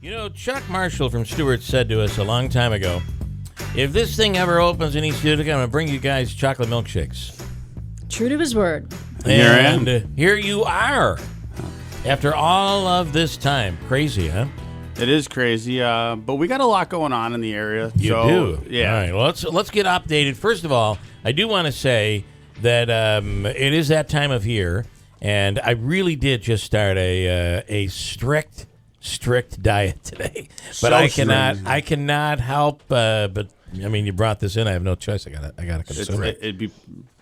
You know, Chuck Marshall from Stewarts said to us a long time ago, if this thing ever opens in East Utica, I'm going to bring you guys chocolate milkshakes. True to his word. And here you are. After all of this time. Crazy, huh? It is crazy, but we got a lot going on in the area. You do? Yeah. All right, well, let's get updated. First of all, I do want to say that it is that time of year, and I really did just start a strict diet today. But I cannot help but I mean, you brought this in. I have no choice. I gotta consume it. It'd be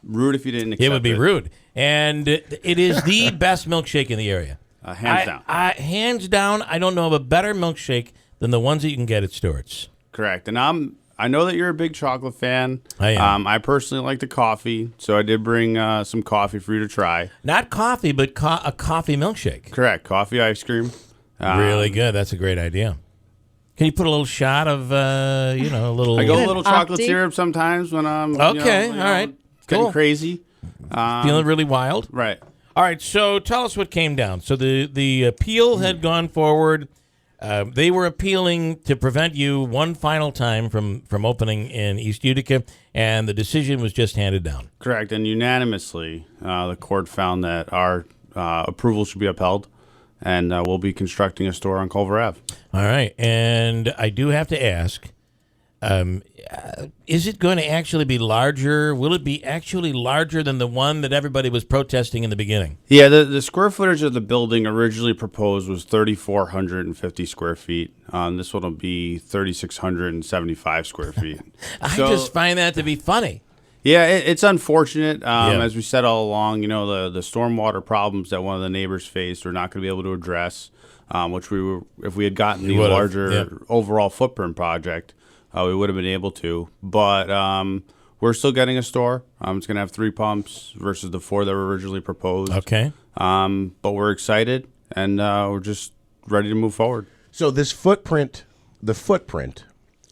rude if you didn't accept it. It would be rude. And it is the best milkshake in the area. Hands down. Hands down, I don't know of a better milkshake than the ones that you can get at Stewarts. Correct. And I know that you're a big chocolate fan. I am. I personally like the coffee, so I did bring some coffee for you to try. Not coffee, but a coffee milkshake. Correct. Coffee ice cream. Really good. That's a great idea. Can you put a little shot of, a little... I go a little chocolate syrup sometimes when I'm... Okay, all right. Getting Cool. crazy. Feeling really wild? Right. All right, so tell us what came down. So the appeal had gone forward. They were appealing to prevent you one final time from opening in East Utica, and the decision was just handed down. Correct, and unanimously, the court found that our approval should be upheld, and we'll be constructing a store on Culver Ave. All right, and I do have to ask, is it going to actually be larger? Will it be actually larger than the one that everybody was protesting in the beginning? Yeah, the square footage of the building originally proposed was 3,450 square feet. This one will be 3,675 square feet. I just find that to be funny. Yeah, it's unfortunate. As we said all along, the stormwater problems that one of the neighbors faced, we're not going to be able to address, which if we had gotten the larger overall footprint project, we would have been able to. But we're still getting a store. It's going to have 3 pumps versus the 4 that were originally proposed. Okay. But we're excited, and we're just ready to move forward. So the footprint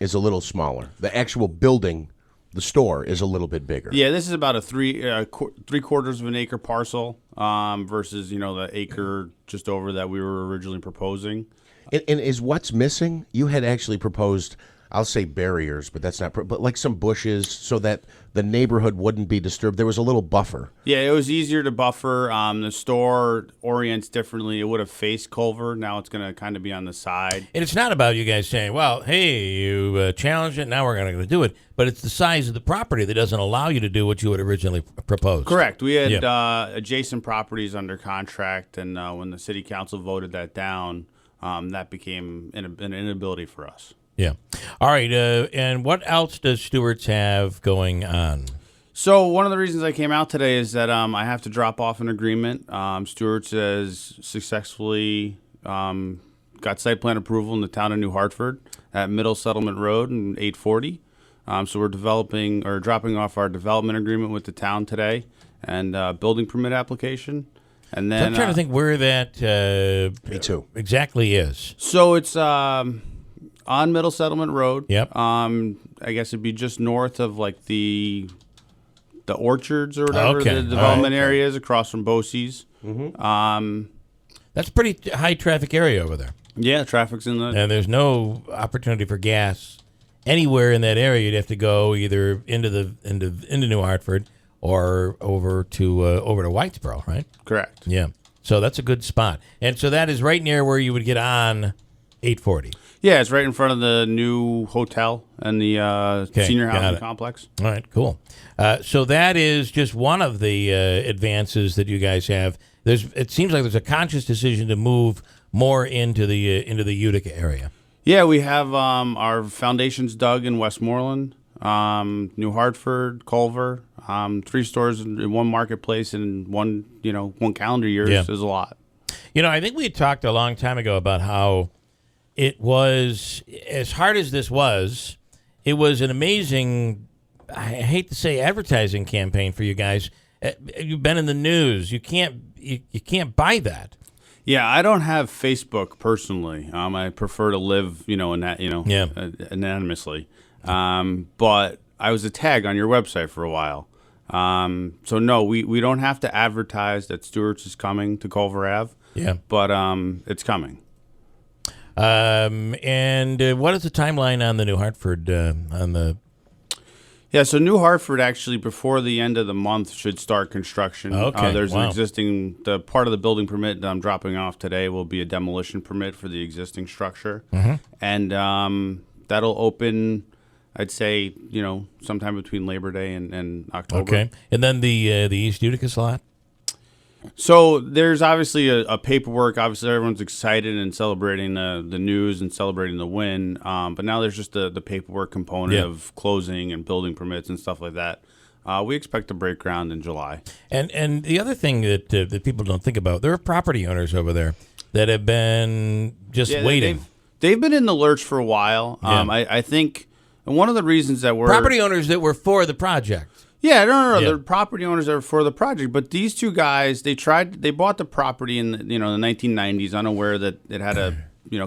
is a little smaller. The actual building, the store, is a little bit bigger. Yeah, this is about a 3/4 of an acre parcel versus the acre just over that we were originally proposing. And is what's missing? You had actually proposed, I'll say barriers, but that's not, but like some bushes so that the neighborhood wouldn't be disturbed. There was a little buffer. Yeah, it was easier to buffer. The store orients differently. It would have faced Culver. Now it's going to kind of be on the side. And it's not about you guys saying, well, hey, you challenged it, now we're going to do it. But it's the size of the property that doesn't allow you to do what you had originally proposed. Correct. We had adjacent properties under contract, and when the city council voted that down, that became an inability for us. Yeah. All right. And what else does Stewarts have going on? So one of the reasons I came out today is that I have to drop off an agreement. Stewarts has successfully got site plan approval in the town of New Hartford at Middle Settlement Road and 840. So we're dropping off our development agreement with the town today and building permit application. And then So I'm trying to think where that Me too. exactly is. So it's on Middle Settlement Road. Yep. I guess it'd be just north of like the orchards or whatever Okay. the development area is across from Bosie's. Mm-hmm. That's a pretty high traffic area over there. Yeah, traffic's in the. And there's no opportunity for gas anywhere in that area. You'd have to go either into New Hartford or over to Whitesboro, right? Correct. Yeah. So that's a good spot. And so that is right near where you would get on 840. Yeah, it's right in front of the new hotel and the senior housing complex. All right, cool. So that is just one of the advances that you guys have. It seems like there's a conscious decision to move more into the Utica area. Yeah, we have our foundations dug in Westmoreland, New Hartford, Culver, 3 stores in one marketplace in one calendar year is a lot. I think we had talked a long time ago about how it was, as hard as this was, it was an amazing, I hate to say advertising campaign for you guys. You've been in the news. You can't buy that. Yeah, I don't have Facebook personally. I prefer to live, in that, anonymously. But I was a tag on your website for a while. So no, we don't have to advertise that Stewarts is coming to Culver Ave. Yeah. But it's coming. And what is the timeline on the New Hartford on the? Yeah, so New Hartford actually before the end of the month should start construction. Okay, There's wow. an existing, the part of the building permit that I'm dropping off today will be a demolition permit for the existing structure. Mm-hmm. And that'll open, I'd say, sometime between Labor Day and October. Okay, and then the East Utica slot. So there's obviously a paperwork. Obviously, everyone's excited and celebrating the news and celebrating the win. But now there's just the paperwork component of closing and building permits and stuff like that. We expect to break ground in July. And the other thing that people don't think about, there are property owners over there that have been just waiting. They've been in the lurch for a while. Yeah. I think one of the reasons that we're Property owners that were for the project. Yeah, no. Yeah. They're property owners that are for the project. But these two guys, they bought the property in the 1990s, unaware that it had a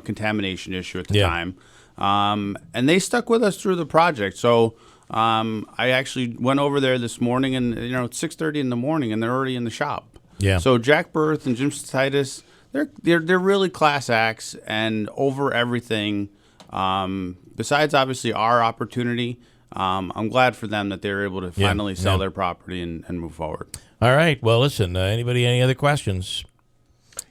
contamination issue at the time, and they stuck with us through the project. So I actually went over there this morning, and it's 6:30 in the morning, and they're already in the shop. Yeah. So Jack Berth and Jim Titus, they're really class acts, and over everything. Besides, obviously, our opportunity. I'm glad for them that they were able to finally sell their property and move forward. All right. Well, listen, any other questions?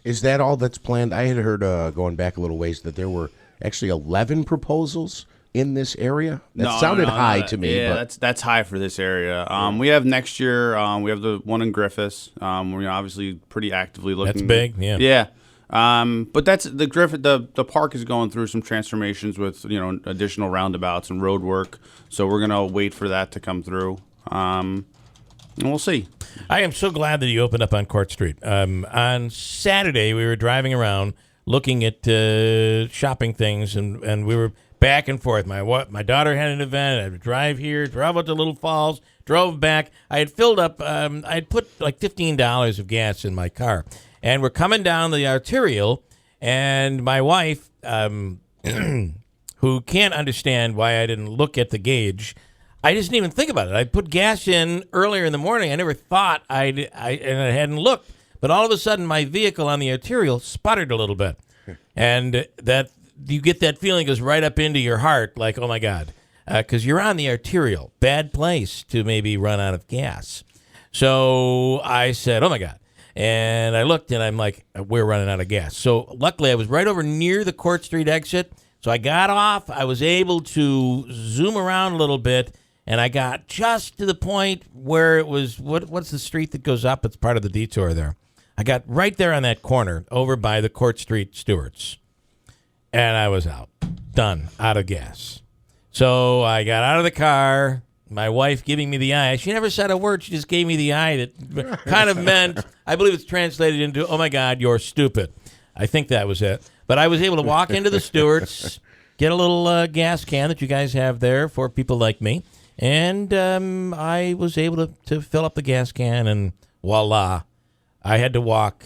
Is that all that's planned? I had heard, going back a little ways, that there were actually 11 proposals in this area. That sounded high to me. Yeah, but that's high for this area. We have next year, we have the one in Griffiths. We're obviously pretty actively looking. That's big, yeah. Yeah. But that's the Griffith. The park is going through some transformations with additional roundabouts and road work. So we're gonna wait for that to come through, and we'll see. I am so glad that you opened up on Court Street. On Saturday, we were driving around looking at shopping things, and we were back and forth. My daughter had an event. I had to drive here, drove out to Little Falls, drove back. I had filled up. I had put like $15 of gas in my car. And we're coming down the arterial, and my wife, who can't understand why I didn't look at the gauge, I just didn't even think about it. I put gas in earlier in the morning. I never thought and I hadn't looked. But all of a sudden, my vehicle on the arterial sputtered a little bit. And that you get that feeling goes right up into your heart, like, oh, my God. Because you're on the arterial. Bad place to maybe run out of gas. So I said, oh, my God. And I looked, and I'm like, we're running out of gas. So luckily, I was right over near the Court Street exit. So I got off. I was able to zoom around a little bit, and I got just to the point where it was, what's the street that goes up? It's part of the detour there. I got right there on that corner over by the Court Street Stewarts. And I was out. Done. Out of gas. So I got out of the car. My wife giving me the eye. She never said a word. She just gave me the eye that kind of meant, I believe it's translated into, oh, my God, you're stupid. I think that was it. But I was able to walk into the Stewarts, get a little gas can that you guys have there for people like me, and I was able to fill up the gas can, and voila, I had to walk,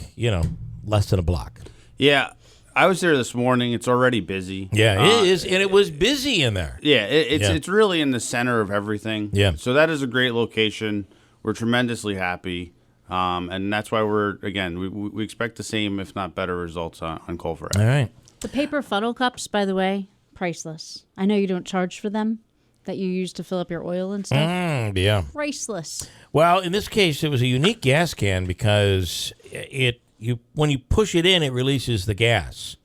less than a block. Yeah. I was there this morning. It's already busy. Yeah, it is, and it was busy in there. Yeah, it's really in the center of everything. Yeah. So that is a great location. We're tremendously happy, and that's why we expect the same, if not better, results on Culver. All right. The paper funnel cups, by the way, priceless. I know you don't charge for them that you use to fill up your oil and stuff. Yeah. Priceless. Well, in this case, it was a unique gas can because when you push it in, it releases the gas.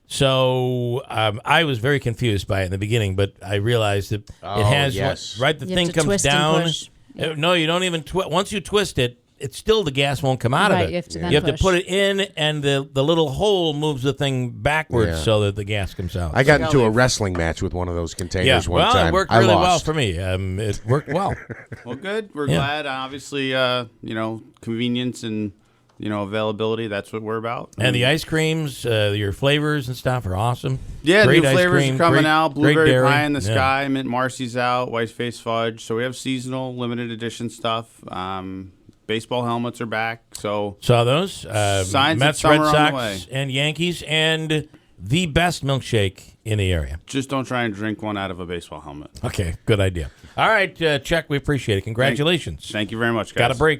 So I was very confused by it in the beginning, but I realized that it has the You thing have to comes twist and down. push. Yeah. No, you don't even twist. Once you twist it, it's still the gas won't come out of Right, it. you have to then You have to push. put it in, and the little hole moves the thing backwards so that the gas comes out. I got into a wrestling match with one of those containers one time. It worked I really well lost. for me. It worked well. Well, good. We're glad. Obviously, convenience and availability. That's what we're about. And the ice creams, your flavors and stuff are awesome. Yeah, Great new ice flavors cream, are coming great- out. great Blueberry dairy. pie in the Yeah. sky. Mint Marcy's out. White face fudge. So we have seasonal, limited edition stuff. Baseball helmets are back. So Saw those. Signs of Mets, summer Red on the Sox, way. and Yankees, and the best milkshake in the area. just don't try and drink one out of a baseball helmet. Okay, good idea. All right, Chuck, we appreciate it. Congratulations. Thank you very much, guys. Got a break.